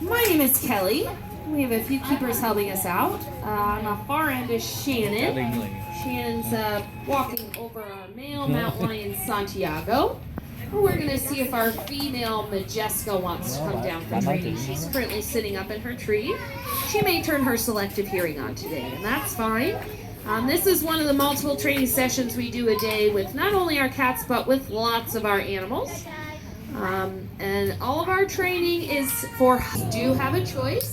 My name is Kelly. We have a few keepers helping us out. On the far end is Shannon. Shannon's walking over our male mountain lion, Santiago. We're going to see if our female Majeska wants to come down for training. She's currently sitting up in her tree. She may turn her selective hearing on today, and that's fine. This is one of the multiple training sessions we do a day with not only our cats, but with lots of our animals. And all of our training is for do have a choice.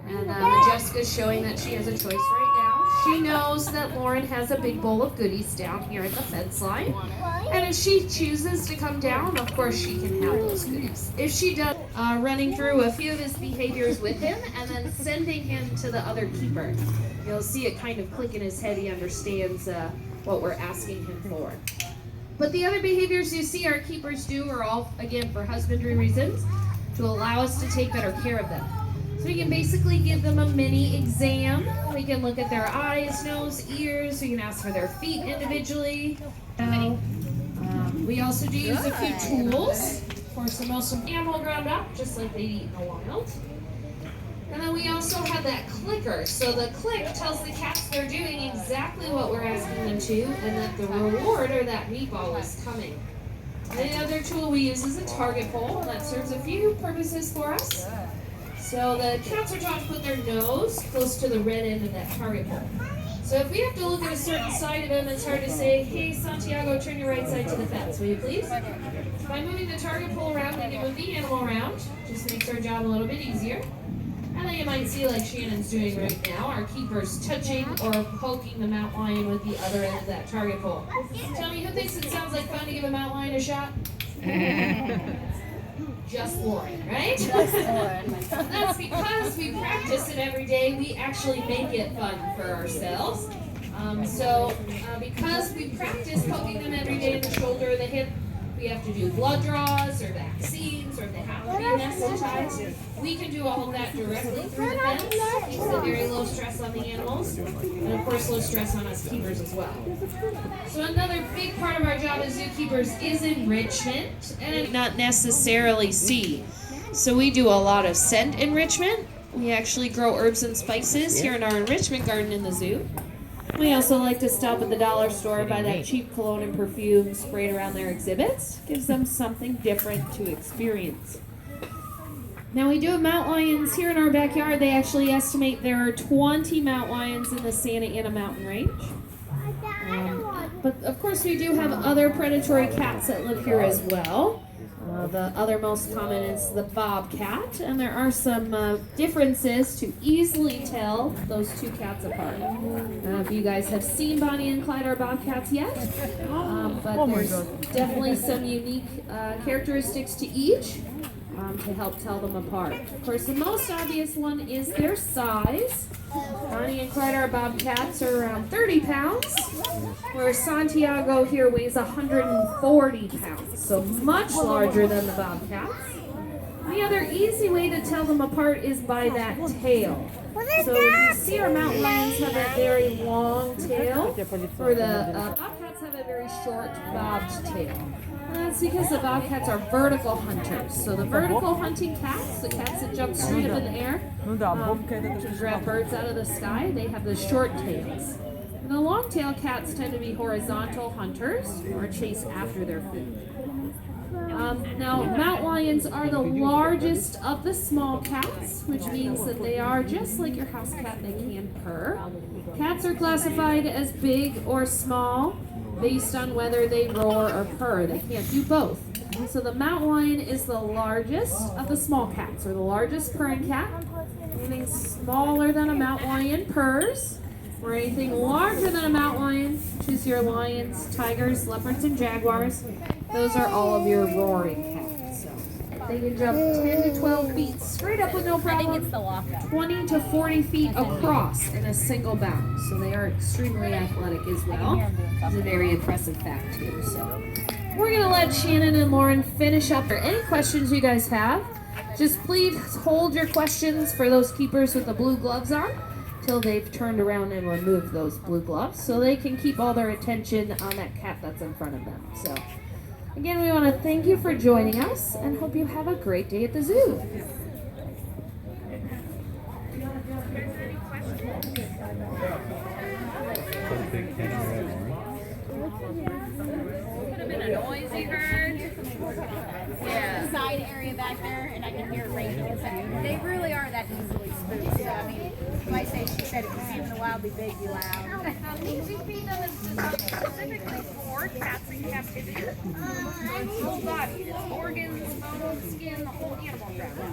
And Majeska's showing that she has a choice right now. She knows that Lauren has a big bowl of goodies down here at the fence line. And if she chooses to come down, of course she can have those goodies. If she does, running through a few of his behaviors with him and then sending him to the other keeper. You'll see it kind of click in his head. He understands what we're asking him for. But the other behaviors you see our keepers do are all, again, for husbandry reasons, to allow us to take better care of them. So we can basically give them a mini exam. We can look at their eyes, nose, ears. We can ask for their feet individually. We also do use a few tools. Of course, the most animal ground up, just like they'd eat in the wild. And then we also have that clicker. So the click tells the cats they're doing exactly what we're asking them to, and that the reward or that meatball is coming. The other tool we use is a target pole. That serves a few purposes for us. So the cats are taught to put their nose close to the red end of that target pole. So if we have to look at a certain side of him, it's hard to say, hey, Santiago, turn your right side to the fence, will you please? By moving the target pole around, we can move the animal around. Just makes our job a little bit easier. And then you might see, like Shannon's doing right now, our keeper's touching or poking the mountain lion with the other end of that target pole. Tell me, who thinks it sounds like fun to give a mountain lion a shot? Just Lauren, right? Just Lauren. That's because we practice it every day. We actually make it fun for ourselves. Because we practice poking them every day in the shoulder or the hip, we have to do blood draws or vaccines, or if they have to be anesthetized. We can do all of that directly through the fence. Keeps it very low stress on the animals, and of course low stress on us keepers as well. So another big part of our job as zookeepers is enrichment, and not necessarily see. So we do a lot of scent enrichment. We actually grow herbs and spices here in our enrichment garden in the zoo. We also like to stop at the dollar store, buy that cheap cologne and perfume sprayed around their exhibits. Gives them something different to experience. Now we do have mountain lions here in our backyard. They actually estimate there are 20 mountain lions in the Santa Ana mountain range. But of course we do have other predatory cats that live here as well. The other most common is the bobcat, and there are some differences to easily tell those two cats apart. If you guys have seen Bonnie and Clyde, our bobcats, yet, but there's definitely some unique characteristics to each to help tell them apart. Of course, the most obvious one is their size. Bonnie and Clyde, our bobcats, are around 30 pounds, whereas Santiago here weighs 140 pounds, so much larger than the bobcats. The other easy way to tell them apart is by that tail. So you see our mountain lions have a very long tail, where the bobcats have a very short bobbed tail. And that's because the bobcats are vertical hunters. So the vertical hunting cats, the cats that jump straight up in the air to grab birds out of the sky, they have the short tails. And the long-tailed cats tend to be horizontal hunters or chase after their food. Now, mountain lions are the largest of the small cats, which means that they are just like your house cat, they can purr. Cats are classified as big or small based on whether they roar or purr. They can't do both. So the mountain lion is the largest of the small cats, or the largest purring cat. Anything smaller than a mountain lion purrs, or anything larger than a mountain lion, choose your lions, tigers, leopards, and jaguars. Those are all of your roaring cats. So they can jump 10 to 12 feet straight up with no problem, 20 to 40 feet across in a single bound. So they are extremely athletic as well. It's a very impressive fact too. So we're going to let Shannon and Lauren finish up. Any questions you guys have, just please hold your questions for those keepers with the blue gloves on till they've turned around and removed those blue gloves, so they can keep all their attention on that cat that's in front of them. So again, we want to thank you for joining us and hope you have a great day at the zoo. Could have been a noisy herd. Yeah. Side area back there, and I can hear it raining. They really are that easily spooked. So, I mean, like I say, she said, if you see them in the wild, be big, be loud. These feed them specifically for cats in captivity. Whole body, it's organs, bones, skin, the whole animal wrapped up.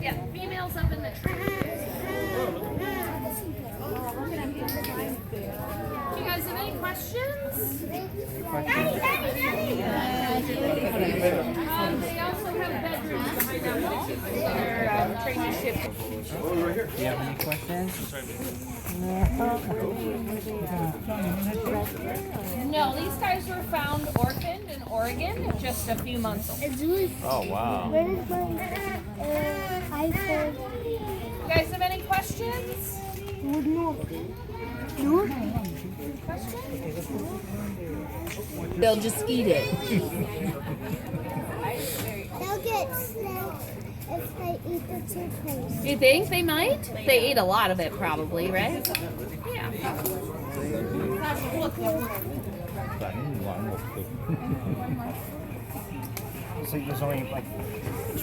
Yeah, females up in the tree. Do you guys have any questions? They also have bedrooms behind that wall. They're traineeship. Do you have any questions? No, these guys were found orphaned in Oregon, just a few months old. Oh, wow. Where is my iPhone? You guys have any questions? No. They'll just eat it. They'll get snakes if they eat the toothpaste. You think they might? They eat a lot of it, probably, right? Yeah. So there's only like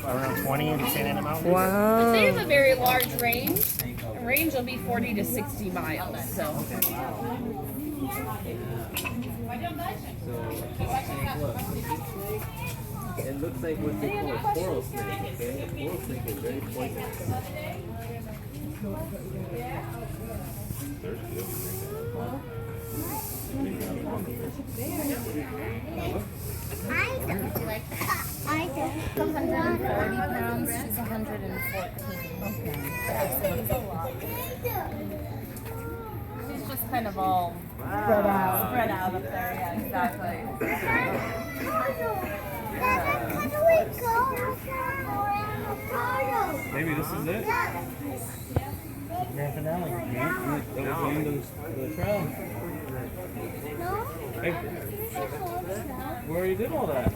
around 20 in Santa Ana Mountains? Wow. They have a very large range. The range will be 40 to 60 miles. So. It looks like what they call a coral snake, okay? A coral snake is very poisonous. I do. 140 pounds, she's 114. She's just kind of all Spread out. spread out up there. Yeah, exactly. Maybe this is it? Grand finale. That was the end of the trial. No? Hey, we already did all that.